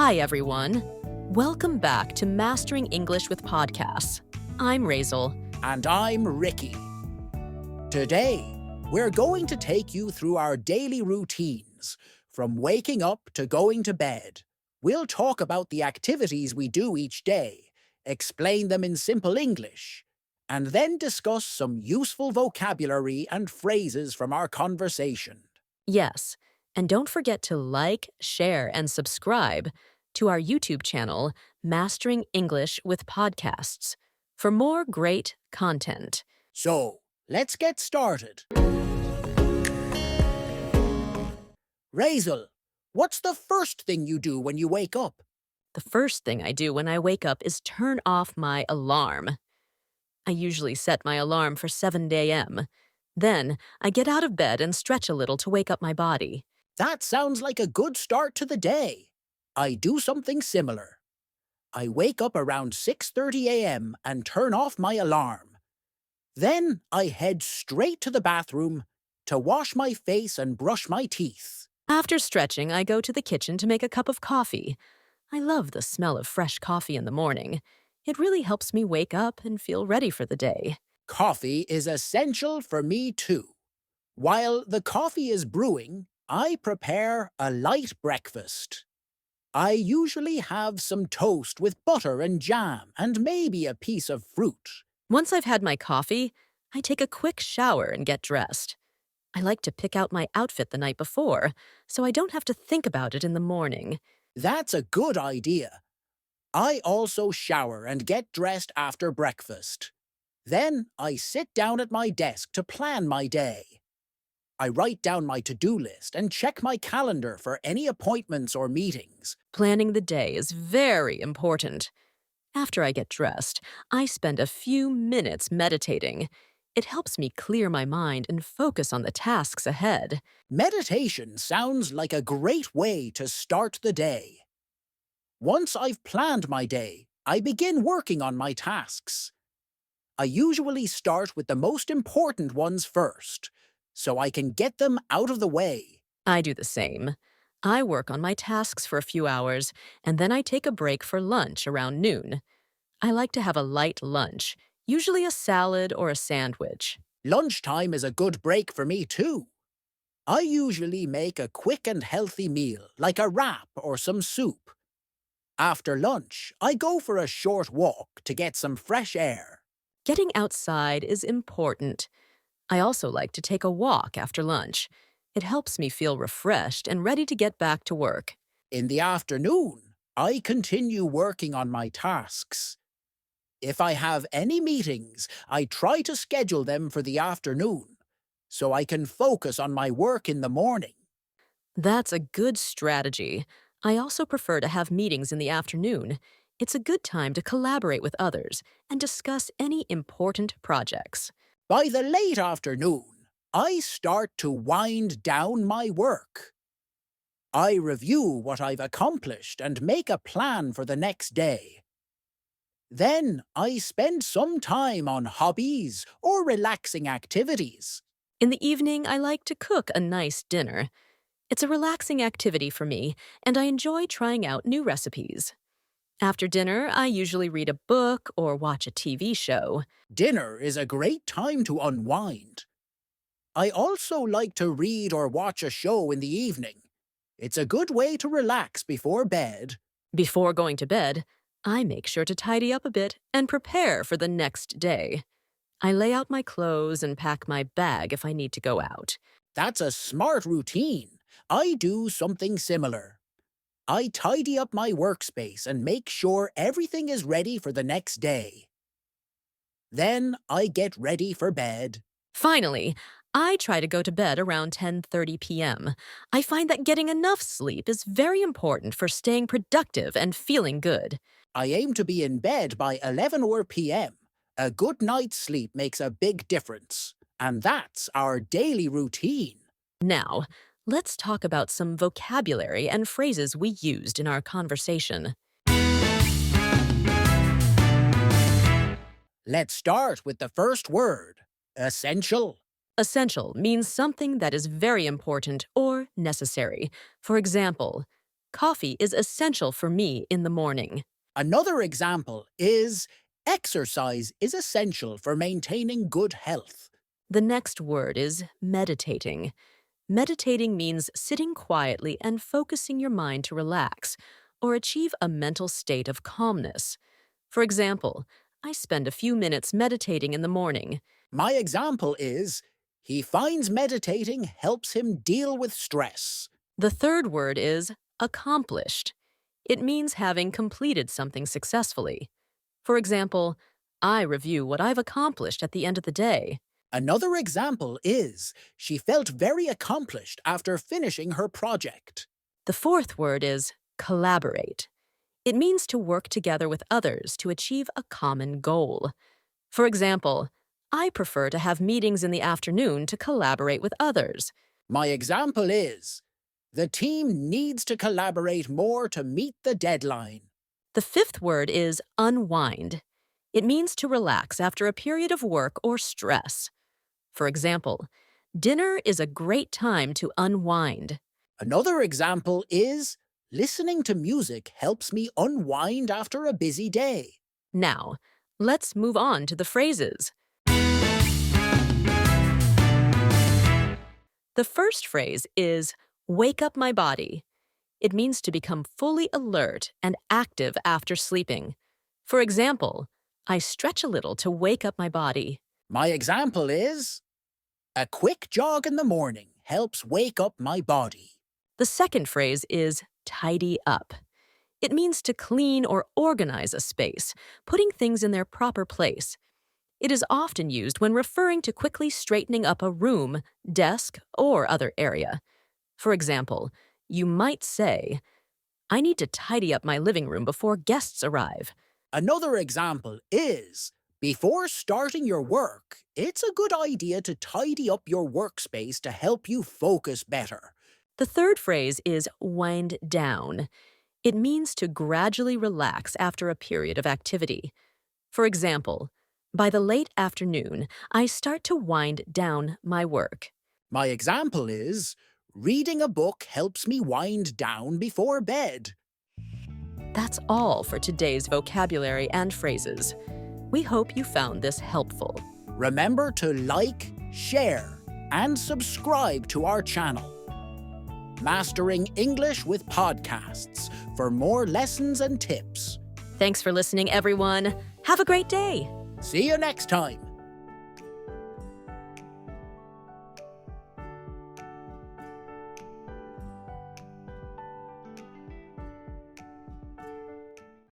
Hi, everyone. Welcome back to Mastering English with Podcasts. I'm Raizel. And I'm Ricky. Today, we're going to take you through our daily routines, from waking up to going to bed. We'll talk about the activities we do each day, explain them in simple English, and then discuss some useful vocabulary and phrases from our conversation. Yes, and don't forget to like, share, and subscribe to our YouTube channel, Mastering English with Podcasts, for more great content. So, let's get started. Raizel, what's the first thing you do when you wake up? The first thing I do when I wake up is turn off my alarm. I usually set my alarm for 7 a.m. Then, I get out of bed and stretch a little to wake up my body. That sounds like a good start to the day. I do something similar. I wake up around 6:30 a.m. and turn off my alarm. Then I head straight to the bathroom to wash my face and brush my teeth. After stretching, I go to the kitchen to make a cup of coffee. I love the smell of fresh coffee in the morning. It really helps me wake up and feel ready for the day. Coffee is essential for me too. While the coffee is brewing, I prepare a light breakfast. I usually have some toast with butter and jam and maybe a piece of fruit. Once I've had my coffee, I take a quick shower and get dressed. I like to pick out my outfit the night before, so I don't have to think about it in the morning. That's a good idea. I also shower and get dressed after breakfast. Then I sit down at my desk to plan my day. I write down my to-do list and check my calendar for any appointments or meetings. Planning the day is very important. After I get dressed, I spend a few minutes meditating. It helps me clear my mind and focus on the tasks ahead. Meditation sounds like a great way to start the day. Once I've planned my day, I begin working on my tasks. I usually start with the most important ones first, so I can get them out of the way. I do the same. I work on my tasks for a few hours, and then I take a break for lunch around noon. I like to have a light lunch, usually a salad or a sandwich. Lunchtime is a good break for me too. I usually make a quick and healthy meal, like a wrap or some soup. After lunch, I go for a short walk to get some fresh air. Getting outside is important. I also like to take a walk after lunch. It helps me feel refreshed and ready to get back to work. In the afternoon, I continue working on my tasks. If I have any meetings, I try to schedule them for the afternoon, so I can focus on my work in the morning. That's a good strategy. I also prefer to have meetings in the afternoon. It's a good time to collaborate with others and discuss any important projects. By the late afternoon, I start to wind down my work. I review what I've accomplished and make a plan for the next day. Then I spend some time on hobbies or relaxing activities. In the evening, I like to cook a nice dinner. It's a relaxing activity for me, and I enjoy trying out new recipes. After dinner, I usually read a book or watch a TV show. Dinner is a great time to unwind. I also like to read or watch a show in the evening. It's a good way to relax before bed. Before going to bed, I make sure to tidy up a bit and prepare for the next day. I lay out my clothes and pack my bag if I need to go out. That's a smart routine. I do something similar. I tidy up my workspace and make sure everything is ready for the next day. Then I get ready for bed. Finally, I try to go to bed around 10:30 p.m. I find that getting enough sleep is very important for staying productive and feeling good. I aim to be in bed by 11 p.m. A good night's sleep makes a big difference. And that's our daily routine. Now, let's talk about some vocabulary and phrases we used in our conversation. Let's start with the first word, essential. Essential means something that is very important or necessary. For example, Coffee is essential for me in the morning. Another example is exercise is essential for maintaining good health. The next word is meditating. Meditating means sitting quietly and focusing your mind to relax or achieve a mental state of calmness. For example, I spend a few minutes meditating in the morning. My example is he finds meditating helps him deal with stress. The third word is accomplished. It means having completed something successfully. For example, I review what I've accomplished at the end of the day. Another example is she felt very accomplished after finishing her project. The fourth word is collaborate. It means to work together with others to achieve a common goal. For example, I prefer to have meetings in the afternoon to collaborate with others. My example is the team needs to collaborate more to meet the deadline. The fifth word is unwind. It means to relax after a period of work or stress. For example, dinner is a great time to unwind. Another example is listening to music helps me unwind after a busy day. Now, let's move on to the phrases. The first phrase is wake up my body. It means to become fully alert and active after sleeping. For example, I stretch a little to wake up my body. My example is a quick jog in the morning helps wake up my body. The second phrase is tidy up. It means to clean or organize a space, putting things in their proper place. It is often used when referring to quickly straightening up a room, desk, or other area. For example, you might say, I need to tidy up my living room before guests arrive. Another example is before starting your work, it's a good idea to tidy up your workspace to help you focus better. The third phrase is wind down. It means to gradually relax after a period of activity. For example, by the late afternoon, I start to wind down my work. My example is reading a book helps me wind down before bed. That's all for today's vocabulary and phrases. We hope you found this helpful. Remember to like, share, and subscribe to our channel. Mastering English with Podcasts for more lessons and tips. Thanks for listening, everyone. Have a great day. See you next time.